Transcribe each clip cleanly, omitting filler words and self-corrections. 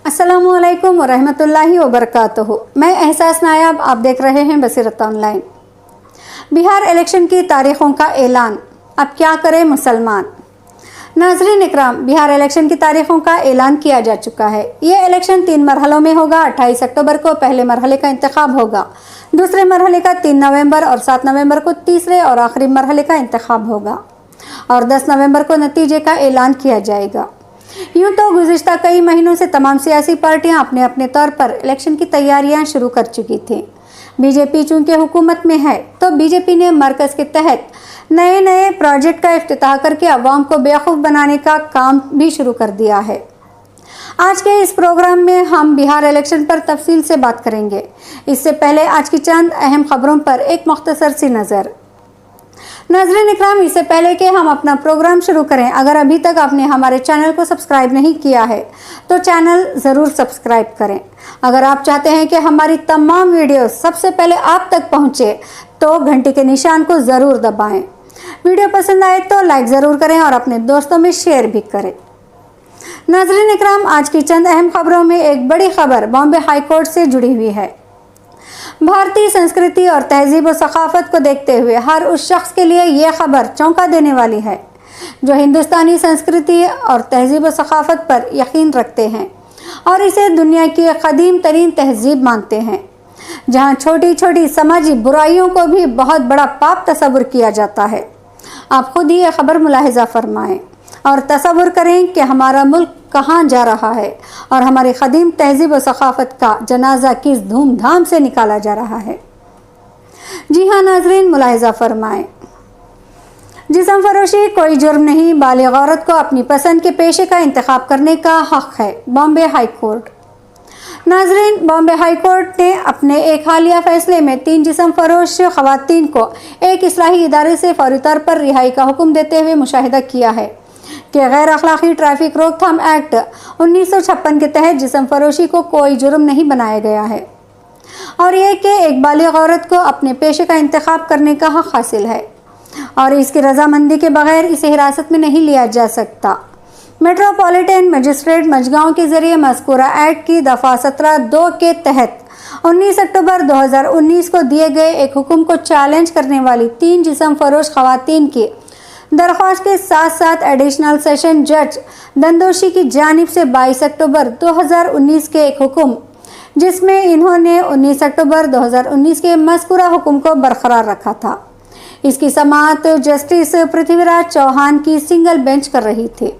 अस्सलामुअलैकुम वरहमतुल्लाहि वबरकातुहू। मैं एहसास नायाब, आप देख रहे हैं बसीरत ऑनलाइन। बिहार इलेक्शन की तारीखों का ऐलान, अब क्या करें मुसलमान। नाज़रीन इकराम, बिहार इलेक्शन की तारीखों का ऐलान किया जा चुका है। ये इलेक्शन 3 मरहलों में होगा। 28 अक्टूबर को पहले मरहले का इंतखाब होगा, दूसरे मरहले का 3 नवंबर और 7 नवंबर को तीसरे और आखिरी मरहले का इंतखाब होगा और 10 नवंबर को नतीजे का ऐलान किया जाएगा। यूँ तो गुज़िश्ता कई महीनों से तमाम सियासी पार्टियां अपने अपने तौर पर इलेक्शन की तैयारियां शुरू कर चुकी थीं। बीजेपी चूंकि हुकूमत में है तो बीजेपी ने मरकज़ के तहत नए नए प्रोजेक्ट का इफ्तिताह करके अवाम को बेवकूफ़ बनाने का काम भी शुरू कर दिया है। आज के इस प्रोग्राम में हम बिहार इलेक्शन पर तफसील से बात करेंगे। इससे पहले आज की चंद अहम खबरों पर एक मुख्तसर सी नज़र। नाज़रीन इकराम, इससे पहले कि हम अपना प्रोग्राम शुरू करें, अगर अभी तक आपने हमारे चैनल को सब्सक्राइब नहीं किया है तो चैनल ज़रूर सब्सक्राइब करें। अगर आप चाहते हैं कि हमारी तमाम वीडियो सबसे पहले आप तक पहुंचे तो घंटी के निशान को ज़रूर दबाएं। वीडियो पसंद आए तो लाइक ज़रूर करें और अपने दोस्तों में शेयर भी करें। नाज़रीन इकराम, आज की चंद अहम खबरों में एक बड़ी खबर बॉम्बे हाई कोर्ट से जुड़ी हुई है। भारतीय संस्कृति और तहजीब व सकाफत को देखते हुए हर उस शख्स के लिए ये खबर चौंका देने वाली है जो हिंदुस्तानी संस्कृति और तहजीब व सकाफत पर यकीन रखते हैं और इसे दुनिया की कदीम तरीन तहजीब मानते हैं, जहाँ छोटी छोटी समाजी बुराइयों को भी बहुत बड़ा पाप तस्वुर किया जाता है। आप खुद ही ये खबर मुलाहिजा फरमाएं और तस्वुर करें कि हमारा मुल्क कहाँ जा रहा है और हमारी कदीम तहजीब व सकाफत का जनाजा किस धूमधाम से निकाला जा रहा है। जी हाँ नाजरीन, मुलाहिजा फरमाएं। जिस्म फरोशी कोई जुर्म नहीं, बालिग औरत को अपनी पसंद के पेशे का इंतखाब करने का हक है। Bombay high court. नाजरीन, बॉम्बे हाई कोर्ट ने अपने एक हालिया फैसले में 3 जिस्म फरोश खवातीन को एक इस्लाही इदारे से फौरी तौर पर रिहाई का हुक्म देते हुए मुशाहिदा किया है कि गैर अखलाकी ट्रैफिक रोकथाम एक्ट 1956 के तहत जिस्म फरोशी को कोई जुर्म नहीं बनाया गया है और यह कि एक बालिग औरत को अपने पेशे का इंतखाब करने का हक हासिल है और इसकी रजामंदी के बगैर इसे हिरासत में नहीं लिया जा सकता। मेट्रोपॉलिटन मजिस्ट्रेट मजगांव के जरिए मज़कूरा एक्ट की दफ़ा 17(2) के तहत 19 अक्टूबर 2019 को दिए गए एक हुक्म को चैलेंज करने वाली 3 जिस्म फरोश खवातीन की दरख्वास्त के साथ साथ एडिशनल सेशन जज दंदोशी की जानिब से 22 अक्टूबर 2019 के एक हुक्म, जिसमें इन्होंने 19 अक्टूबर 2019 के मज़कूरा हुक्म को बरकरार रखा था, इसकी समाअत जस्टिस पृथ्वीराज चौहान की सिंगल बेंच कर रही थी।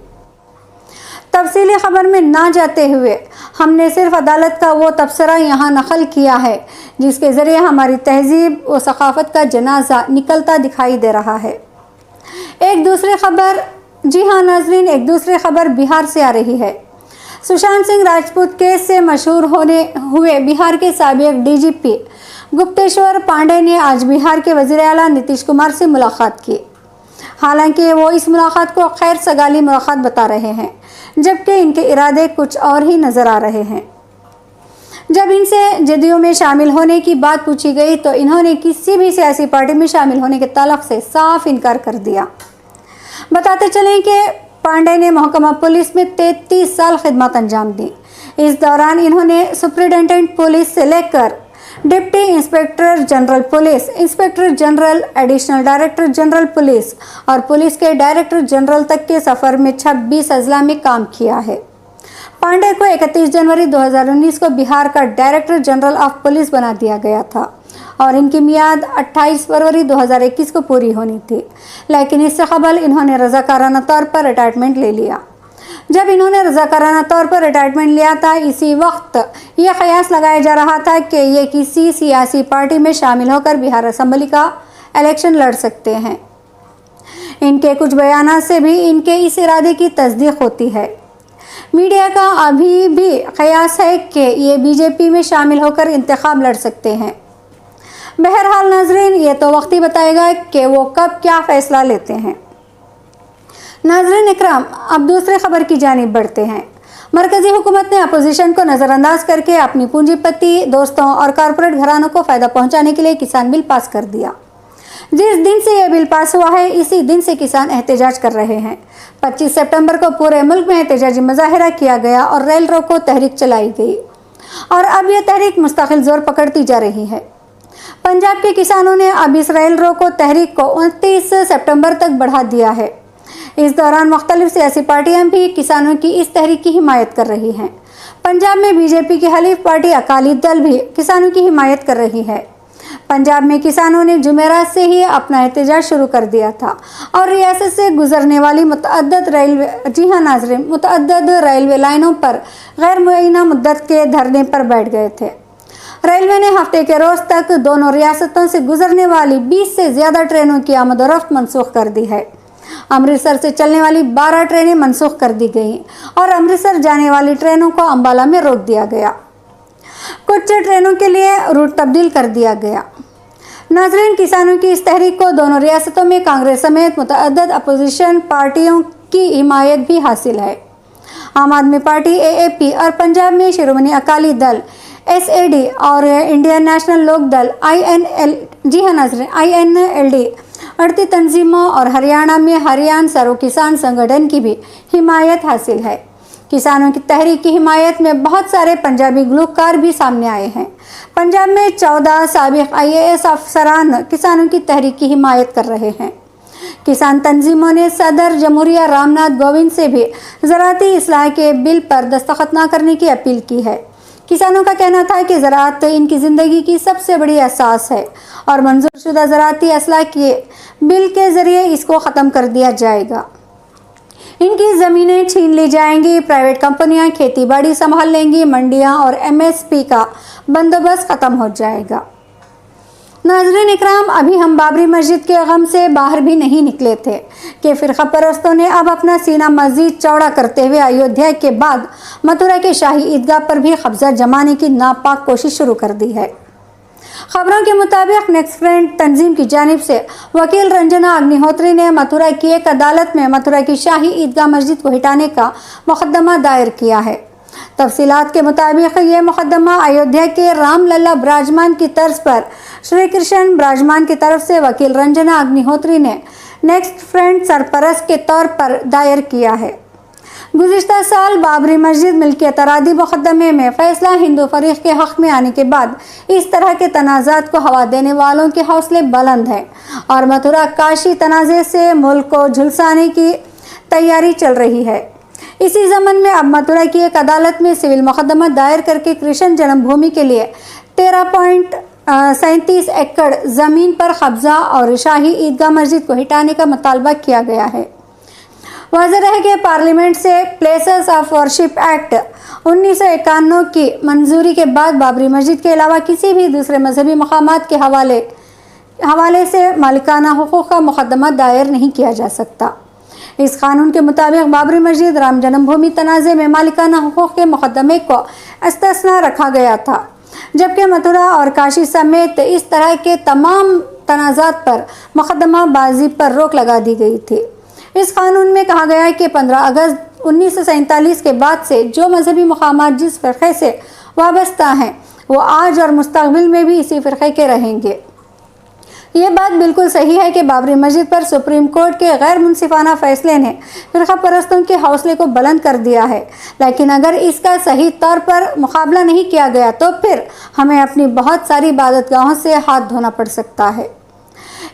तफसीली खबर में ना जाते हुए हमने सिर्फ अदालत का वो तबसरा यहाँ नकल किया है जिसके ज़रिए हमारी तहजीब व सकाफत का जनाजा निकलता दिखाई दे रहा है। एक दूसरी खबर, जी हाँ नाजरीन, एक दूसरी खबर बिहार से आ रही है। सुशांत सिंह राजपूत केस से मशहूर होने हुए बिहार के साबिक डीजीपी गुप्तेश्वर पांडे ने आज बिहार के वज़ीर आला नीतीश कुमार से मुलाकात की। हालांकि वो इस मुलाकात को खैर सगाली मुलाकात बता रहे हैं, जबकि इनके इरादे कुछ और ही नज़र आ रहे हैं। जब इनसे जदयू में शामिल होने की बात पूछी गई तो इन्होंने किसी भी सियासी पार्टी में शामिल होने के ताल्लुक से साफ इनकार कर दिया। बताते चलें कि पांडे ने महकमा पुलिस में 33 साल खिदमत अंजाम दी। इस दौरान इन्होंने सुपरिटेंडेंट पुलिस से लेकर deputy inspector general police, inspector general, additional director general police और पुलिस के डायरेक्टर जनरल तक के सफ़र में 26 अजला में काम किया है। पांडे को 31 जनवरी 2019 को बिहार का डायरेक्टर जनरल ऑफ पुलिस बना दिया गया था और इनकी मियाद 28 फरवरी 2021 को पूरी होनी थी, लेकिन इससे कबल इन्होंने रज़ाकाराना तौर पर रिटायरमेंट ले लिया। जब इन्होंने रज़ाकाराना तौर पर रिटायरमेंट लिया था, इसी वक्त ये कयास लगाया जा रहा था कि ये किसी सियासी पार्टी में शामिल होकर बिहार असेंबली का इलेक्शन लड़ सकते हैं। इनके कुछ बयान से भी इनके इस इरादे की तस्दीक होती है। मीडिया का अभी भी कयास है कि ये बीजेपी में शामिल होकर इंतखाब लड़ सकते हैं। बहरहाल नाजरीन, ये तो वक्त ही बताएगा कि वो कब क्या फ़ैसला लेते हैं। नाजरीन इकराम, अब दूसरे खबर की जानिब बढ़ते हैं। मरकज़ी हुकूमत ने अपोजिशन को नज़रअंदाज करके अपनी पूंजीपति दोस्तों और कॉरपोरेट घरानों को फ़ायदा पहुंचाने के लिए किसान बिल पास कर दिया। जिस दिन से ये बिल पास हुआ है इसी दिन से किसान एहतजाज कर रहे हैं। 25 सितंबर को पूरे मुल्क में एहतजाजी मुजाहिरा किया गया और रेल रोको तहरीक चलाई गई और अब यह तहरीक मुस्तकिल जोर पकड़ती जा रही है। पंजाब के किसानों ने अब इस रेल रोको तहरीक को 29 सितंबर तक बढ़ा दिया है। इस दौरान मुख्तलिफ सियासी पार्टियां भी किसानों की इस तहरीक की हिमायत कर रही हैं। पंजाब में बीजेपी की हलीफ पार्टी अकाली दल भी किसानों की हिमायत कर रही है। पंजाब में किसानों ने जुमेरात से ही अपना एहतजाज शुरू कर दिया था और रियासत से गुजरने वाली मुतअद्दिद रेलवे लाइनों पर गैर मुअय्यना मुद्दत के धरने पर बैठ गए थे। रेलवे ने हफ्ते के रोज तक दोनों रियासतों से गुजरने वाली 20 से ज़्यादा ट्रेनों की आमद-ओ-रफ्त मनसूख कर दी है। अमृतसर से चलने वाली 12 ट्रेनें मनसूख कर दी गई और अमृतसर जाने वाली ट्रेनों को अंबाला में रोक दिया गया। कुछ ट्रेनों के लिए रूट तब्दील कर दिया गया। नाज़रीन, किसानों की इस तहरीक को दोनों रियासतों में कांग्रेस समेत मुतअद्दिद अपोजिशन पार्टियों की हिमायत भी हासिल है। आम आदमी पार्टी AAP और पंजाब में शिरोमणि अकाली दल SAD और इंडियन नेशनल लोक दल INLD अड़ती तंजीमों और हरियाणा में हरियाणा सरो किसान संगठन की भी हिमायत हासिल है। किसानों की तहरीक की हिमायत में बहुत सारे पंजाबी गुलकार भी सामने आए हैं। पंजाब में 14 साबिक IAS अफसरान किसानों की तहरीक की हिमायत कर रहे हैं। किसान तंजीमों ने सदर जमहूरिया रामनाथ कोविंद से भी ज़राअती इस्लाह के बिल पर दस्तखत न करने की अपील की है। किसानों का कहना था कि ज़राअत इनकी ज़िंदगी की सबसे बड़ी एहसास है और मंजूर शुदा ज़राअती इस्लाह के बिल के ज़रिए इसको ख़त्म कर दिया जाएगा। इनकी ज़मीनें छीन ली जाएंगी, प्राइवेट कंपनियां खेती बाड़ी संभाल लेंगी, मंडियां और MSP का बंदोबस्त ख़त्म हो जाएगा। नाज़रीन इकराम, अभी हम बाबरी मस्जिद के गम से बाहर भी नहीं निकले थे कि फ़िरक़ा परस्तों ने अब अपना सीना मज़ीद चौड़ा करते हुए अयोध्या के बाद मथुरा के शाही ईदगाह पर भी कब्जा जमाने की नापाक कोशिश शुरू कर दी है। खबरों के मुताबिक नेक्स्ट फ्रंट तंजीम की जानिब से वकील रंजना अग्निहोत्री ने मथुरा की एक अदालत में मथुरा की शाही ईदगाह मस्जिद को हटाने का मुकदमा दायर किया है। तफसीलात के मुताबिक ये मुकदमा अयोध्या के रामलला ब्राजमान की तर्ज पर श्री कृष्ण ब्राजमान की तरफ से वकील रंजना अग्निहोत्री ने नेक्स्ट फ्रंट सरपरस्त के तौर पर दायर किया है। गुज़िश्ता साल बाबरी मस्जिद मिल्कियत तरादी मुकदमे में फैसला हिंदू फरीक के हक़ में आने के बाद इस तरह के तनाज़ात को हवा देने वालों के हौसले बुलंद हैं और मथुरा काशी तनाज़े से मुल्क को झुलसाने की तैयारी चल रही है। इसी ज़मन में अब मथुरा की एक अदालत में सिविल मुकदमा दायर करके कृष्ण जन्मभूमि के लिए 13.37 एकड़ ज़मीन पर कब्जा और शाही ईदगाह मस्जिद को हटाने का मुतालबा किया गया है। वाज़ेह है कि पार्लियामेंट से प्लेसेस ऑफ वर्शिप एक्ट 1991 की मंजूरी के बाद बाबरी मस्जिद के अलावा किसी भी दूसरे मजहबी मकामात के हवाले से मालिकाना हुकूक का मुकदमा दायर नहीं किया जा सकता। इस कानून के मुताबिक बाबरी मस्जिद राम जन्मभूमि तनाज़े में मालिकाना हुकूक के मुकदमे को इस्तिस्ना रखा गया था, जबकि मथुरा और काशी समेत इस तरह के तमाम तनाज़ात पर मुकदमा बाजी पर रोक लगा दी गई थी। इस कानून में कहा गया है कि 15 अगस्त 1947 के बाद से जो मजहबी मकामात जिस फ़िरक़े से वाबस्ता हैं वो आज और मुस्तक़बिल में भी इसी फ़िरक़े के रहेंगे। ये बात बिल्कुल सही है कि बाबरी मस्जिद पर सुप्रीम कोर्ट के गैर मुनसिफाना फैसले ने फ़िरक़ा परस्तों के हौसले को बुलंद कर दिया है, लेकिन अगर इसका सही तौर पर मुकाबला नहीं किया गया तो फिर हमें अपनी बहुत सारी इबादतगाहों से हाथ धोना पड़ सकता है।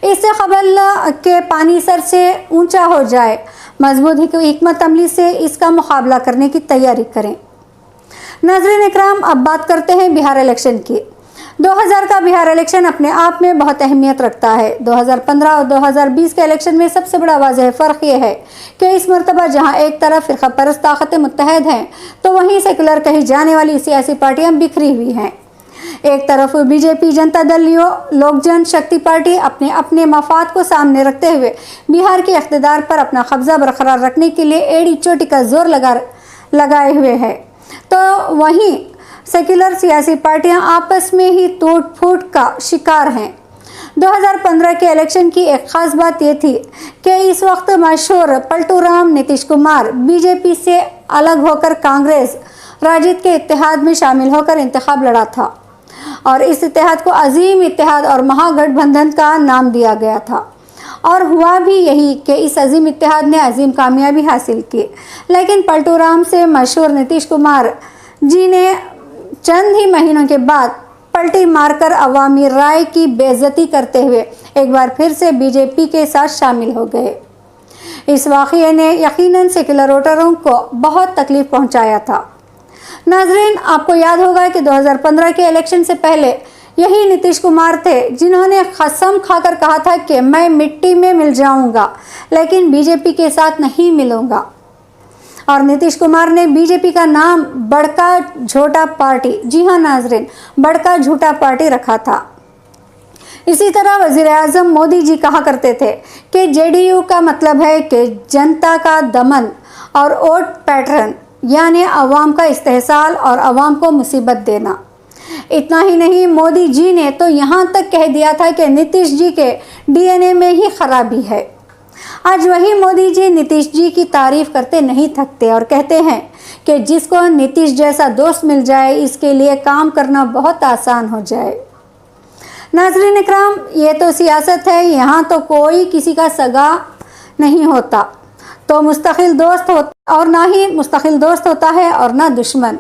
इससे कबल के पानी सर से ऊंचा हो जाए, मजबूत हिकमत अमली से इसका मुकाबला करने की तैयारी करें। नाज़रीन इकराम, अब बात करते हैं बिहार इलेक्शन की। 2000 का बिहार इलेक्शन अपने आप में बहुत अहमियत रखता है। 2015 और 2020 के इलेक्शन में सबसे बड़ा वाज़ेह फ़र्क ये है कि इस मरतबा जहां एक तरफ फ़िरक़ा परस्त ताकतें मुत्तहद हैं तो वहीं सेकुलर कही जाने वाली सियासी पार्टियां बिखरी हुई हैं। एक तरफ बीजेपी, जनता दल, लोक जनशक्ति पार्टी अपने अपने मफाद को सामने रखते हुए बिहार के इख्तिदार पर अपना कब्जा बरकरार रखने के लिए एड़ी चोटी का जोर लगाए हुए है, तो वहीं सेक्युलर सियासी पार्टियां आपस में ही टूट फूट का शिकार हैं। 2015 के इलेक्शन की एक ख़ास बात यह थी कि इस वक्त मशहूर पलटू राम नीतीश कुमार बीजेपी से अलग होकर कांग्रेस राजद के इत्तेहाद में शामिल होकर इंतखाब लड़ा था اور اس اتحاد کو عظیم اتحاد اور مہاگٹھبندھن کا نام دیا گیا تھا، اور ہوا بھی یہی کہ اس عظیم اتحاد نے عظیم کامیابی حاصل کی۔ لیکن پلٹو رام سے مشہور نتیش کمار جی نے چند ہی مہینوں کے بعد پلٹی مار کر عوامی رائے کی بے عزتی کرتے ہوئے ایک بار پھر سے بی جے پی کے ساتھ شامل ہو گئے۔ اس واقعے نے یقیناً سیکولر ووٹروں کو بہت تکلیف پہنچایا تھا۔ ناظرین، آپ کو یاد ہوگا کہ 2015 کے الیکشن سے پہلے یہی نتیش کمار تھے جنہوں نے قسم کھا کر کہا تھا کہ میں مٹی میں مل جاؤں گا لیکن بی جے پی کے ساتھ نہیں ملوں گا، اور نتیش کمار نے بی جے پی کا نام بڑکا جھوٹا پارٹی، جی ہاں ناظرین، بڑکا جھوٹا پارٹی رکھا تھا۔ اسی طرح وزیر اعظم مودی جی کہا کرتے تھے کہ جے ڈی یو کا مطلب ہے کہ جنتا کا دمن اور ووٹ پیٹرن، یعنی عوام کا استحصال اور عوام کو مصیبت دینا۔ اتنا ہی نہیں، مودی جی نے تو یہاں تک کہہ دیا تھا کہ نتیش جی کے ڈی این اے میں ہی خرابی ہے۔ آج وہی مودی جی نتیش جی کی تعریف کرتے نہیں تھکتے اور کہتے ہیں کہ جس کو نتیش جیسا دوست مل جائے اس کے لیے کام کرنا بہت آسان ہو جائے۔ ناظرین اکرام، یہ تو سیاست ہے، یہاں تو کوئی کسی کا سگا نہیں ہوتا تو مستقل دوست ہوتا، اور نہ ہی مستقل دوست ہوتا ہے اور نہ دشمن۔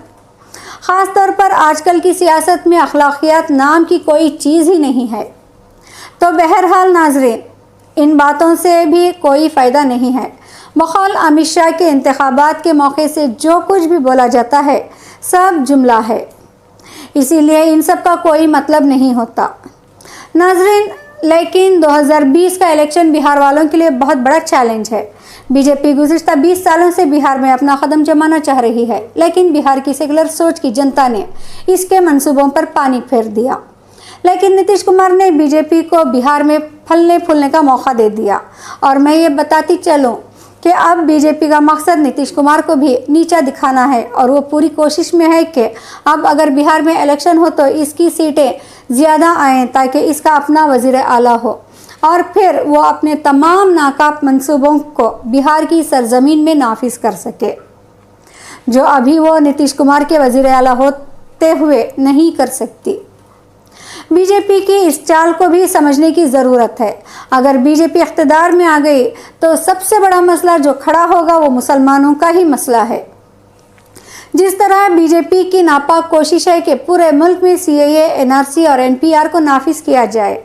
خاص طور پر آج کل کی سیاست میں اخلاقیات نام کی کوئی چیز ہی نہیں ہے۔ تو بہرحال ناظرین، ان باتوں سے بھی کوئی فائدہ نہیں ہے۔ بقول امت شاہ کے انتخابات کے موقع سے جو کچھ بھی بولا جاتا ہے سب جملہ ہے، اسی لیے ان سب کا کوئی مطلب نہیں ہوتا۔ ناظرین، لیکن 2020 کا الیکشن بہار والوں کے لیے بہت بڑا چیلنج ہے۔ بی جے پی گزشتہ 20 سالوں سے بہار میں اپنا قدم جمانا چاہ رہی ہے، لیکن بہار کی سیکولر سوچ کی جنتا نے اس کے منصوبوں پر پانی پھیر دیا۔ لیکن نتیش کمار نے بی جے پی کو بہار میں پھلنے پھولنے کا موقع دے دیا، اور میں یہ بتاتی چلوں کہ اب بی جے پی کا مقصد نتیش کمار کو بھی نیچا دکھانا ہے، اور وہ پوری کوشش میں ہے کہ اب اگر بہار میں الیکشن ہو تو اس کی سیٹیں زیادہ آئیں تاکہ اس کا اپنا وزیر اعلیٰ ہو، اور پھر وہ اپنے تمام ناکام منصوبوں کو بہار کی سرزمین میں نافذ کر سکے، جو ابھی وہ نتیش کمار کے وزیر اعلیٰ ہوتے ہوئے نہیں کر سکتی۔ بی جے پی کی اس چال کو بھی سمجھنے کی ضرورت ہے۔ اگر بی جے پی اقتدار میں آ گئی تو سب سے بڑا مسئلہ جو کھڑا ہوگا وہ مسلمانوں کا ہی مسئلہ ہے۔ جس طرح بی جے پی کی ناپاک کوشش ہے کہ پورے ملک میں سی اے اے، این آر سی اور این پی آر کو نافذ کیا جائے،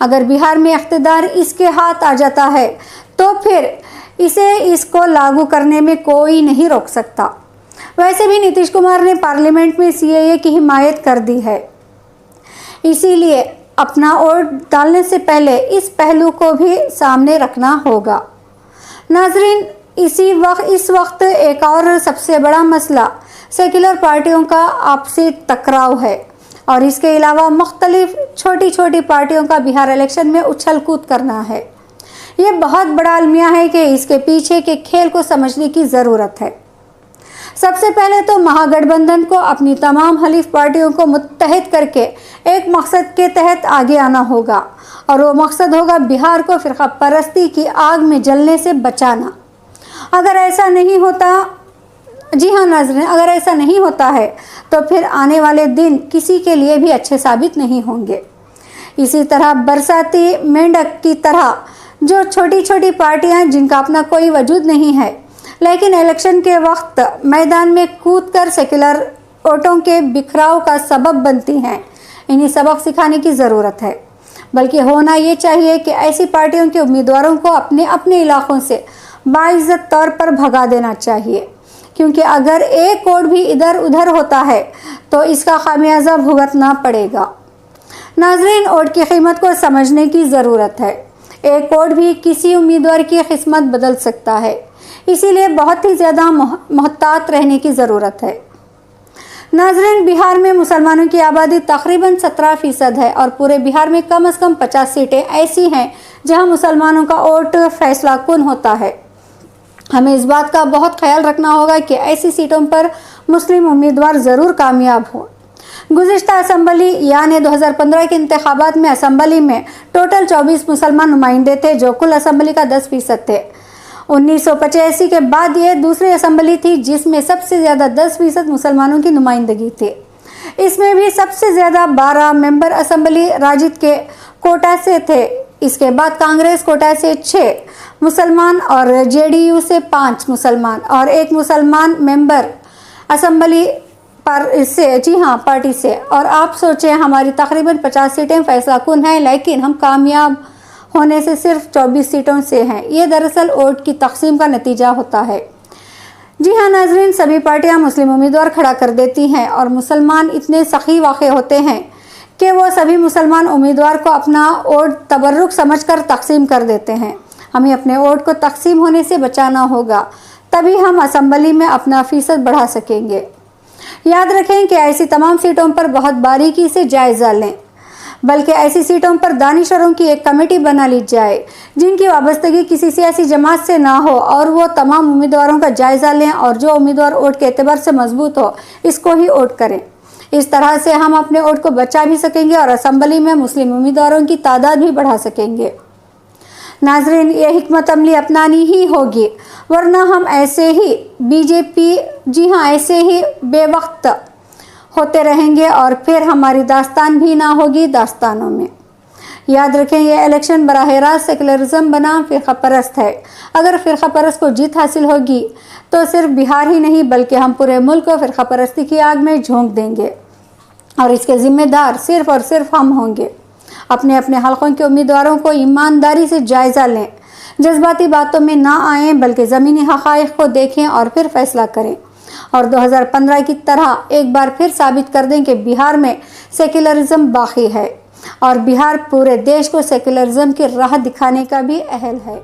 اگر بہار میں اقتدار اس کے ہاتھ آ جاتا ہے تو پھر اسے اس کو لاگو کرنے میں کوئی نہیں روک سکتا۔ ویسے بھی نتیش کمار نے پارلیمنٹ میں سی اے اے کی حمایت کر دی ہے، اسی لیے اپنا ووٹ ڈالنے سے پہلے اس پہلو کو بھی سامنے رکھنا ہوگا۔ ناظرین، اس وقت ایک اور سب سے بڑا مسئلہ سیکولر پارٹیوں کا آپسی ٹکراؤ ہے، اور اس کے علاوہ مختلف چھوٹی چھوٹی پارٹیوں کا بہار الیکشن میں اچھل کود کرنا ہے۔ یہ بہت بڑا المیہ ہے کہ اس کے پیچھے کے کھیل کو سمجھنے کی ضرورت ہے۔ سب سے پہلے تو مہاگٹھ بندھن کو اپنی تمام حلیف پارٹیوں کو متحد کر کے ایک مقصد کے تحت آگے آنا ہوگا، اور وہ مقصد ہوگا بہار کو فرقہ پرستی کی آگ میں جلنے سے بچانا۔ اگر ایسا نہیں ہوتا، جی ہاں ناظرین، اگر ایسا نہیں ہوتا ہے تو پھر آنے والے دن کسی کے لیے بھی اچھے ثابت نہیں ہوں گے۔ اسی طرح برساتی مینڈک کی طرح جو چھوٹی چھوٹی پارٹیاں جن کا اپنا کوئی وجود نہیں ہے لیکن الیکشن کے وقت میدان میں کود کر سیکولر ووٹوں کے بکھراؤ کا سبب بنتی ہیں، انہیں سبق سکھانے کی ضرورت ہے۔ بلکہ ہونا یہ چاہیے کہ ایسی پارٹیوں کے امیدواروں کو اپنے اپنے علاقوں سے باعزت طور پر بھگا دینا چاہیے، کیونکہ اگر ایک ووٹ بھی ادھر ادھر ہوتا ہے تو اس کا خمیازہ بھگتنا پڑے گا۔ ناظرین، ووٹ کی قیمت کو سمجھنے کی ضرورت ہے۔ ایک ووٹ بھی کسی امیدوار کی قسمت بدل سکتا ہے، اسی لیے بہت ہی زیادہ محتاط رہنے کی ضرورت ہے۔ ناظرین، بہار میں مسلمانوں کی آبادی تقریباً 17% ہے، اور پورے بہار میں کم از کم 50 سیٹیں ایسی ہیں جہاں مسلمانوں کا ووٹ فیصلہ کن ہوتا ہے۔ ہمیں اس بات کا بہت خیال رکھنا ہوگا کہ ایسی سیٹوں پر مسلم امیدوار ضرور کامیاب ہوں۔ گزشتہ اسمبلی یعنی 2015 کے انتخابات میں اسمبلی میں ٹوٹل 24 مسلمان نمائندے تھے، جو کل اسمبلی کا 10% تھے۔ 1985 کے بعد یہ دوسری اسمبلی تھی جس میں سب سے زیادہ 10% مسلمانوں کی نمائندگی تھی۔ اس میں بھی سب سے زیادہ 12 ممبر اسمبلی راجد کے کوٹا سے تھے۔ اس کے بعد کانگریس کوٹا سے 6 مسلمان اور JDU سے 5 مسلمان اور 1 مسلمان ممبر اسمبلی پارٹی سے۔ اور آپ سوچیں، ہماری تقریباً 50 سیٹیں فیصلہ کن ہیں، لیکن ہم کامیاب ہونے سے صرف 24 سیٹوں سے ہیں۔ یہ دراصل ووٹ کی تقسیم کا نتیجہ ہوتا ہے۔ جی ہاں ناظرین، سبھی پارٹیاں مسلم امیدوار کھڑا کر دیتی ہیں اور مسلمان اتنے سخی واقع ہوتے ہیں کہ وہ سبھی مسلمان امیدوار کو اپنا ووٹ تبرک سمجھ کر تقسیم کر دیتے ہیں۔ ہمیں اپنے ووٹ کو تقسیم ہونے سے بچانا ہوگا، تبھی ہم اسمبلی میں اپنا فیصد بڑھا سکیں گے۔ یاد رکھیں کہ ایسی تمام سیٹوں پر بہت باریکی سے جائزہ لیں، بلکہ ایسی سیٹوں پر دانشوروں کی ایک کمیٹی بنا لی جائے جن کی وابستگی کسی سیاسی جماعت سے نہ ہو، اور وہ تمام امیدواروں کا جائزہ لیں اور جو امیدوار ووٹ کے اعتبار سے مضبوط ہو اس کو ہی ووٹ کریں۔ اس طرح سے ہم اپنے ووٹ کو بچا بھی سکیں گے اور اسمبلی میں مسلم امیدواروں کی تعداد بھی بڑھا سکیں گے۔ ناظرین، یہ حکمت عملی اپنانی ہی ہوگی، ورنہ ہم ایسے ہی ایسے ہی بے وقت ہوتے رہیں گے اور پھر ہماری داستان بھی نہ ہوگی داستانوں میں۔ یاد رکھیں، یہ الیکشن براہ راست سیکولرزم بنام فرقہ پرست ہے۔ اگر فرقہ پرست کو جیت حاصل ہوگی تو صرف بہار ہی نہیں بلکہ ہم پورے ملک کو فرقہ پرستی کی آگ میں جھونک دیں گے، اور اس کے ذمہ دار صرف اور صرف ہم ہوں گے۔ اپنے اپنے حلقوں کے امیدواروں کو ایمانداری سے جائزہ لیں، جذباتی باتوں میں نہ آئیں بلکہ زمینی حقائق کو دیکھیں اور پھر فیصلہ کریں، اور 2015 کی طرح ایک بار پھر ثابت کر دیں کہ بہار میں سیکولرزم باقی ہے اور بہار پورے دیش کو سیکولرزم کی راہ دکھانے کا بھی اہل ہے۔